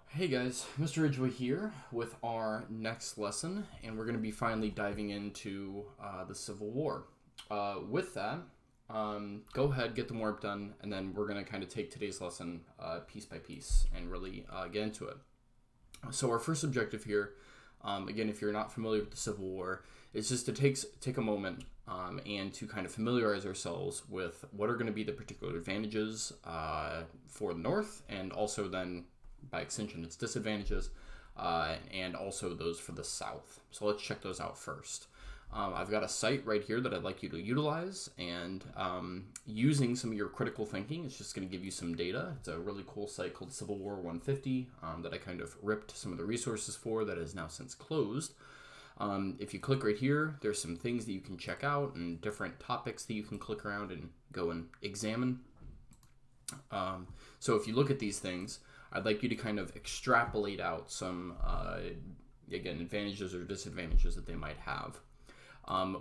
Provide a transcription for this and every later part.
Hey guys, Mr. Ridgway here with our next lesson, and we're going to be finally diving into the Civil War. With that, go ahead, get the warm-up done, and then we're going to kind of take today's lesson piece by piece and really get into it. So our first objective here, again, if you're not familiar with the Civil War, is just to take a moment and to kind of familiarize ourselves with what are going to be the particular advantages for the North, and also then by extension its disadvantages, and also those for the South. So let's check those out first. I've got a site right here that I'd like you to utilize, and using some of your critical thinking, it's just going to give you some data. It's a really cool site called Civil War 150 that I kind of ripped some of the resources for that is now since closed. If you click right here, there's some things that you can check out and different topics that you can click around and go and examine. So if you look at these things, I'd like you to kind of extrapolate out some, again, advantages or disadvantages that they might have.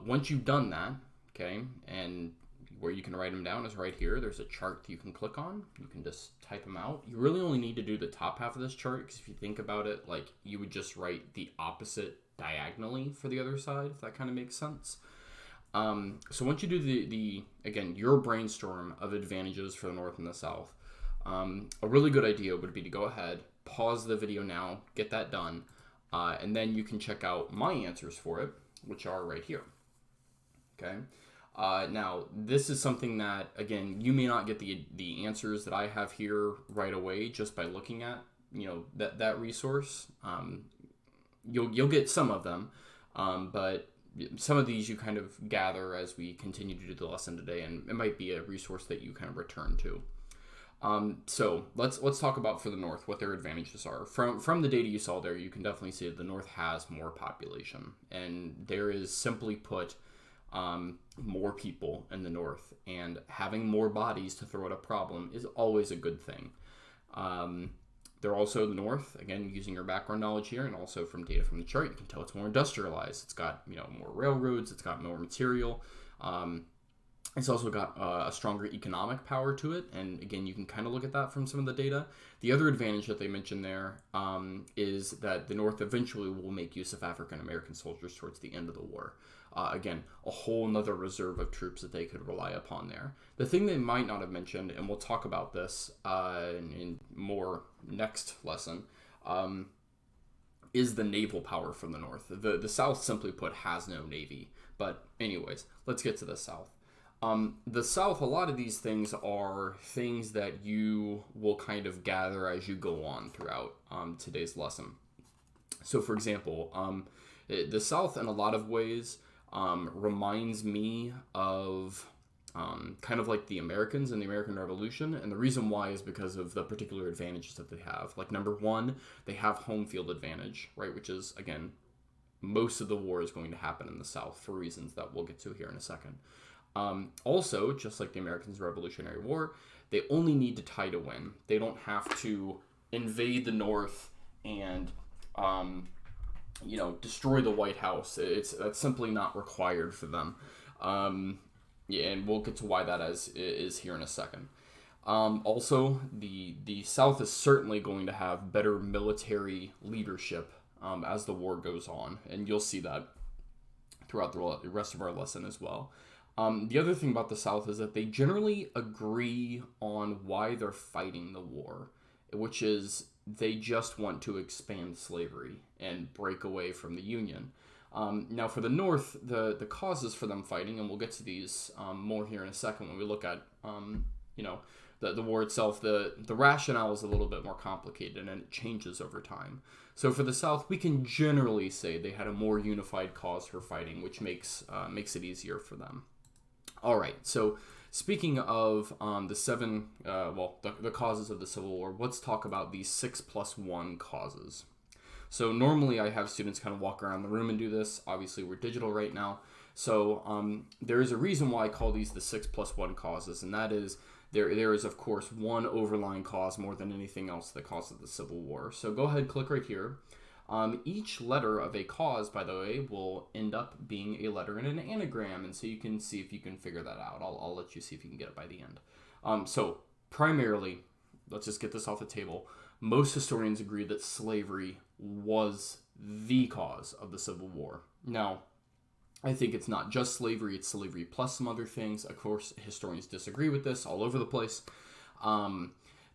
Once you've done that, okay, and where you can write them down is right here. There's a chart that you can click on. You can just type them out. You really only need to do the top half of this chart, because if you think about it, like, you would just write the opposite diagonally for the other side, if that kind of makes sense. So once you do the again, your brainstorm of advantages for the North and the South, a really good idea would be to go ahead, pause the video now, get that done, and then you can check out my answers for it, which are right here. Okay. Now, this is something that, again, you may not get the answers that I have here right away just by looking at, that resource. You'll get some of them, but some of these you kind of gather as we continue to do the lesson today, and it might be a resource that you kind of return to. So let's talk about for the North what their advantages are. From the data you saw there, you can definitely see that the North has more population, and there is, simply put, more people in the North, and having more bodies to throw at a problem is always a good thing. They're also the North, again, using your background knowledge here, and also from data from the chart, you can tell it's more industrialized. It's got more railroads, it's got more material. It's also got a stronger economic power to it, and again, you can kind of look at that from some of the data. The other advantage that they mentioned there is that the North eventually will make use of African American soldiers towards the end of the war. Again, a whole nother reserve of troops that they could rely upon there. The thing they might not have mentioned, and we'll talk about this in more next lesson, is the naval power from the North. The South, simply put, has no navy. But anyways, let's get to the South. The South, a lot of these things are things that you will kind of gather as you go on throughout today's lesson. So, for example, the South, in a lot of ways, reminds me of kind of like the Americans in the American Revolution, and the reason why is because of the particular advantages that they have. Like, number one, they have home field advantage, right, which is, again, most of the war is going to happen in the South for reasons that we'll get to here in a second. Also, just like the Americans' Revolutionary War, they only need to tie to win. They don't have to invade the North and, destroy the White House. That's simply not required for them. And we'll get to why that is here in a second. Also, the South is certainly going to have better military leadership as the war goes on, and you'll see that throughout the rest of our lesson as well. The other thing about the South is that they generally agree on why they're fighting the war, which is they just want to expand slavery and break away from the Union. Now, for the North, the causes for them fighting, and we'll get to these more here in a second when we look at the war itself, the rationale is a little bit more complicated, and it changes over time. So for the South, we can generally say they had a more unified cause for fighting, which makes it easier for them. All right, so speaking of the causes of the Civil War, let's talk about these 6+1 causes. So normally I have students kind of walk around the room and do this. Obviously, we're digital right now. So there is a reason why I call these the 6+1 causes, and that is there is, of course, one overlying cause more than anything else that causes the Civil War. So go ahead, click right here. Each letter of a cause, by the way, will end up being a letter in an anagram, and so you can see if you can figure that out. I'll let you see if you can get it by the end. So primarily, let's just get this off the table. most historians agree that slavery was the cause of the Civil War. Now, I think it's not just slavery, it's slavery plus some other things. Of course, historians disagree with this all over the place.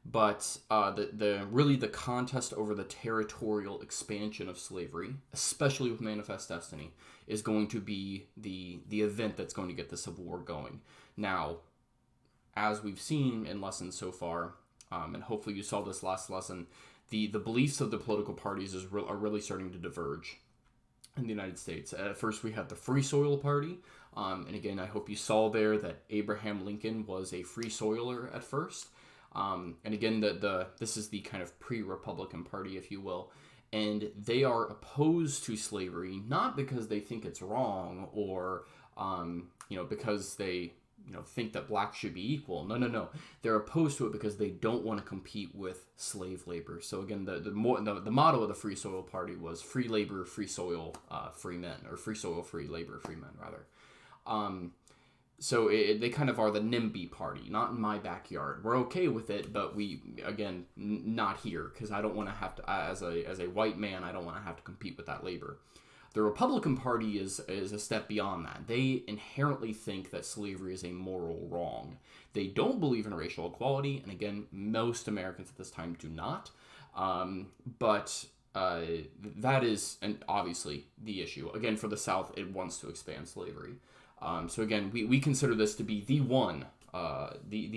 But the contest over the territorial expansion of slavery, especially with Manifest Destiny, is going to be the event that's going to get the Civil War going. Now, as we've seen in lessons so far, and hopefully you saw this last lesson, the beliefs of the political parties are really starting to diverge in the United States. At first, we had the Free Soil Party, and again, I hope you saw there that Abraham Lincoln was a Free Soiler at first. And again, this is the kind of pre-Republican Party, if you will, and they are opposed to slavery not because they think it's wrong or because they think that blacks should be equal. No. They're opposed to it because they don't want to compete with slave labor. So again, the motto of the Free Soil Party was free labor, free soil, free men, or free soil, free labor, free men, rather. So they kind of are the NIMBY party, not in my backyard. We're okay with it, but we, again, not here, because I don't want to have to, as a white man, I don't want to have to compete with that labor. The Republican Party is a step beyond that. They inherently think that slavery is a moral wrong. They don't believe in racial equality, and again, most Americans at this time do not. But that is obviously the issue. Again, for the South, it wants to expand slavery. So again, we consider this to be the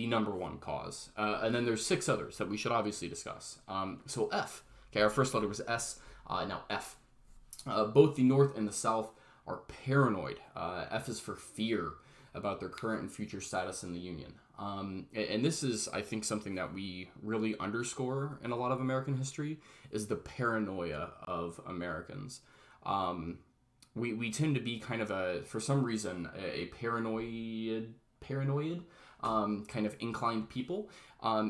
number one cause. And then there's 6 others that we should obviously discuss. So F. Okay, our first letter was S. Now F. Both the North and the South are paranoid. F is for fear about their current and future status in the Union. And this is, I think, something that we really underscore in a lot of American history, is the paranoia of Americans. We tend to be kind of for some reason, a paranoid kind of inclined people.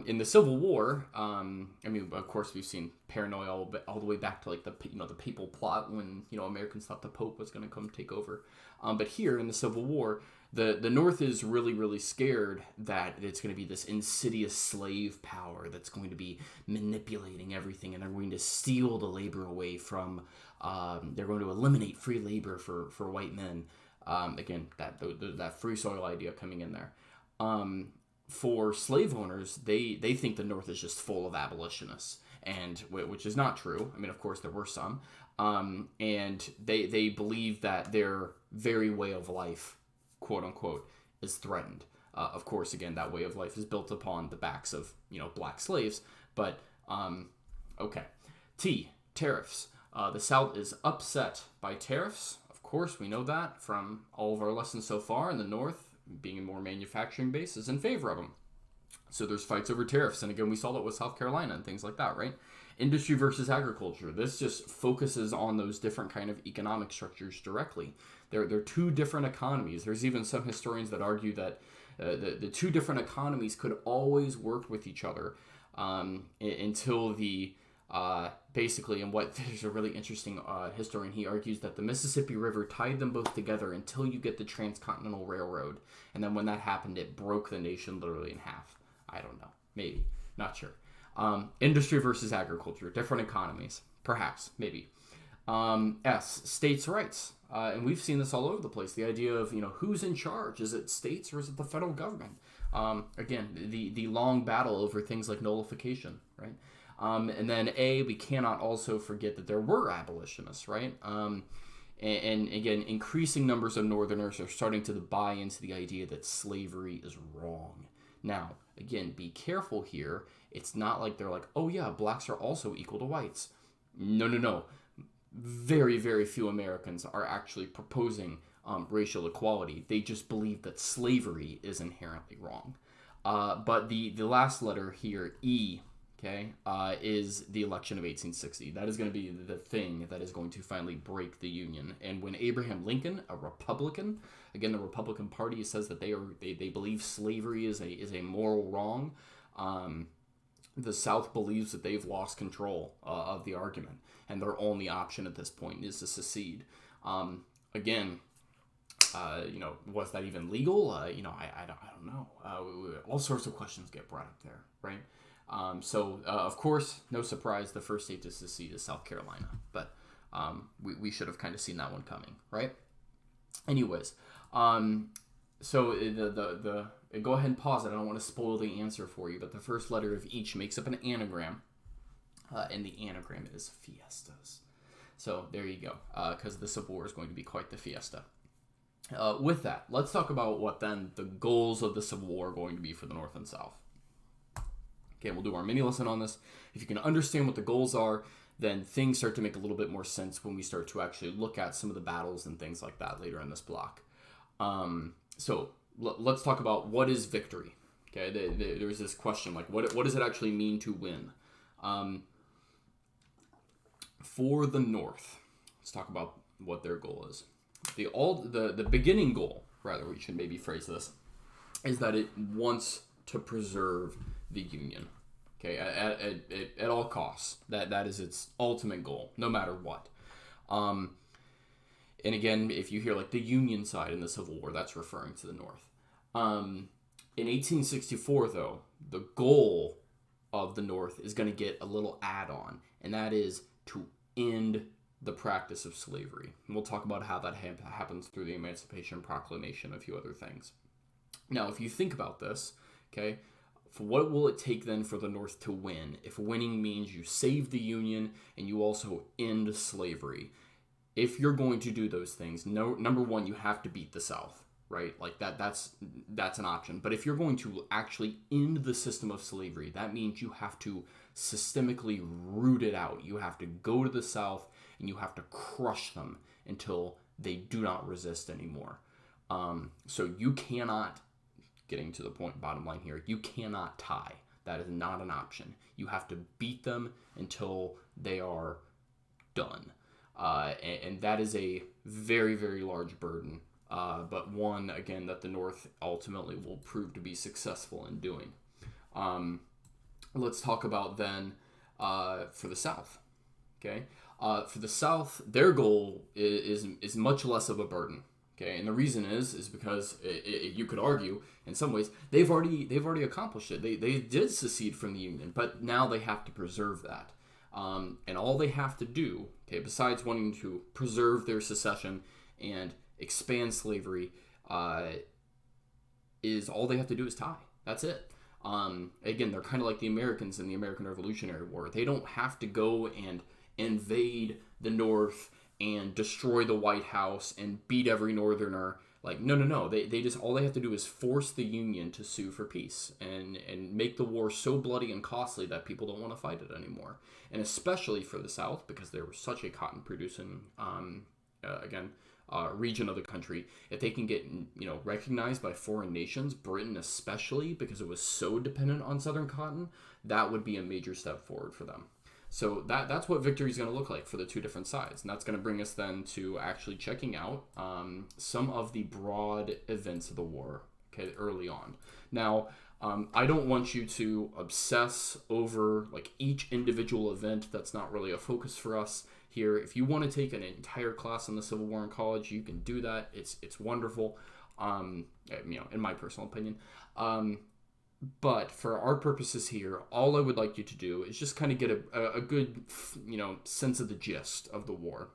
In the Civil War, of course, we've seen paranoia all the way back to like the Papal Plot, when Americans thought the Pope was going to come take over. But here in the Civil War, the North is really, really scared that it's going to be this insidious slave power that's going to be manipulating everything, and they're going to steal the labor away from. They're going to eliminate free labor for white men. Again, that free soil idea coming in there. For slave owners, they think the North is just full of abolitionists, and which is not true. Of course, there were some, and they believe that their very way of life, quote unquote, is threatened. Of course, again, that way of life is built upon the backs of black slaves. But okay, T, tariffs. The South is upset by tariffs. Of course, we know that from all of our lessons so far. In the North, being a more manufacturing base, is in favor of them. So there's fights over tariffs. And again, we saw that with South Carolina and things like that, right? Industry versus agriculture. This just focuses on those different kind of economic structures directly. They're 2 different economies. There's even some historians that argue that the 2 different economies could always work with each other until the... basically, and there's a really interesting historian, he argues that the Mississippi River tied them both together until you get the Transcontinental Railroad, and then when that happened, it broke the nation literally in half. I don't know, maybe, not sure. Industry versus agriculture, different economies, perhaps, maybe. S, states' rights, and we've seen this all over the place. The idea of who's in charge? Is it states or is it the federal government? Again, the long battle over things like nullification, right? And then A, we cannot also forget that there were abolitionists, right? And again, increasing numbers of Northerners are starting to buy into the idea that slavery is wrong. Now, again, be careful here. It's not like they're like, oh yeah, blacks are also equal to whites. No. Very, very few Americans are actually proposing racial equality. They just believe that slavery is inherently wrong. But the last letter here, E, is the election of 1860. That is going to be the thing that is going to finally break the Union. And when Abraham Lincoln, a Republican, again, the Republican Party says that they believe slavery is a moral wrong, the South believes that they've lost control of the argument, and their only option at this point is to secede. Again, was that even legal? I don't know. All sorts of questions get brought up there, right? Of course, no surprise, the first state to secede is South Carolina. But we should have kind of seen that one coming, right? Anyways, so go ahead and pause it. I don't want to spoil the answer for you, but the first letter of each makes up an anagram, and the anagram is fiestas. So there you go, because the Civil War is going to be quite the fiesta. With that, let's talk about what then the goals of the Civil War are going to be for the North and South. Okay, we'll do our mini lesson on this. If you can understand what the goals are, then things start to make a little bit more sense when we start to actually look at some of the battles and things like that later in this block. Let's talk about what is victory. Okay, there's this question, like what does it actually mean to win? For the North, let's talk about what their goal is. The beginning goal, rather, we should maybe phrase this, is that it wants to preserve the Union. Okay, at all costs. That is its ultimate goal, no matter what. And again, if you hear like the Union side in the Civil War, that's referring to the North. In 1864, though, the goal of the North is going to get a little add-on, and that is to end the practice of slavery. And we'll talk about how that happens through the Emancipation Proclamation, a few other things. Now, if you think about this, okay, what will it take then for the North to win? If winning means you save the Union and you also end slavery, if you're going to do those things, number one, you have to beat the South, right? Like that's an option. But if you're going to actually end the system of slavery, that means you have to systemically root it out. You have to go to the South and you have to crush them until they do not resist anymore. So you cannot, getting to the point, bottom line here, you cannot tie. That is not an option. You have to beat them until they are done. And that is a very, very large burden, but one, again, that the North ultimately will prove to be successful in doing. Let's talk about then for the South. Okay, for the South, their goal is much less of a burden. Okay, and the reason is because you could argue in some ways they've already accomplished it. They did secede from the Union, but now they have to preserve that. And all they have to do, okay, besides wanting to preserve their secession and expand slavery, is all they have to do is tie. That's it. Again, they're kind of like the Americans in the American Revolutionary War. They don't have to go and invade the North and destroy the White House and beat every Northerner. Like, no. They just, all they have to do is force the Union to sue for peace and make the war so bloody and costly that people don't want to fight it anymore. And especially for the South, because they were such a cotton producing, region of the country, if they can get, recognized by foreign nations, Britain especially, because it was so dependent on Southern cotton, that would be a major step forward for them. So that's what victory is going to look like for the two different sides. And that's going to bring us then to actually checking out some of the broad events of the war, okay, early on. Now, I don't want you to obsess over like each individual event. That's not really a focus for us here. If you want to take an entire class on the Civil War in college, you can do that. It's wonderful, in my personal opinion. But for our purposes here, all I would like you to do is just kind of get a good, sense of the gist of the war.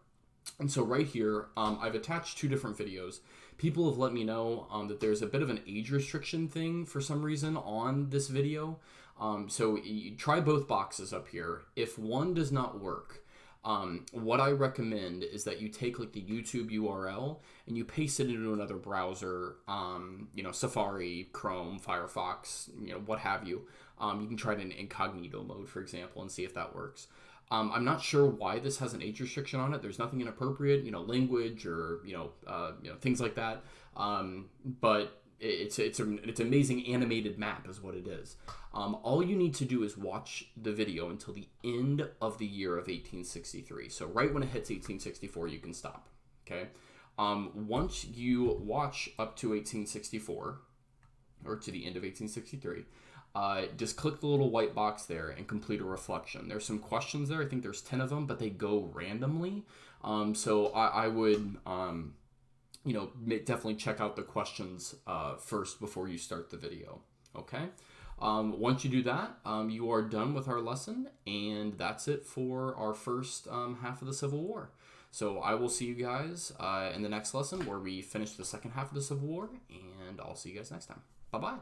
And so right here, I've attached two different videos. People have let me know that there's a bit of an age restriction thing for some reason on this video. So you try both boxes up here. If one does not work, what I recommend is that you take like the YouTube URL and you paste it into another browser, Safari, Chrome, Firefox, what have you. You can try it in incognito mode, for example, and see if that works. I'm not sure why this has an age restriction on it. There's nothing inappropriate, language or, things like that. But it's an amazing animated map is what it is. All you need to do is watch the video until the end of the year of 1863. So right when it hits 1864, you can stop. Okay. Once you watch up to 1864 or to the end of 1863, just click the little white box there and complete a reflection. There's some questions there. I think there's 10 of them, but they go randomly. So I would, definitely check out the questions first before you start the video. Okay. Once you do that, you are done with our lesson, and that's it for our first half of the Civil War. So I will see you guys in the next lesson where we finish the second half of the Civil War, and I'll see you guys next time. Bye-bye.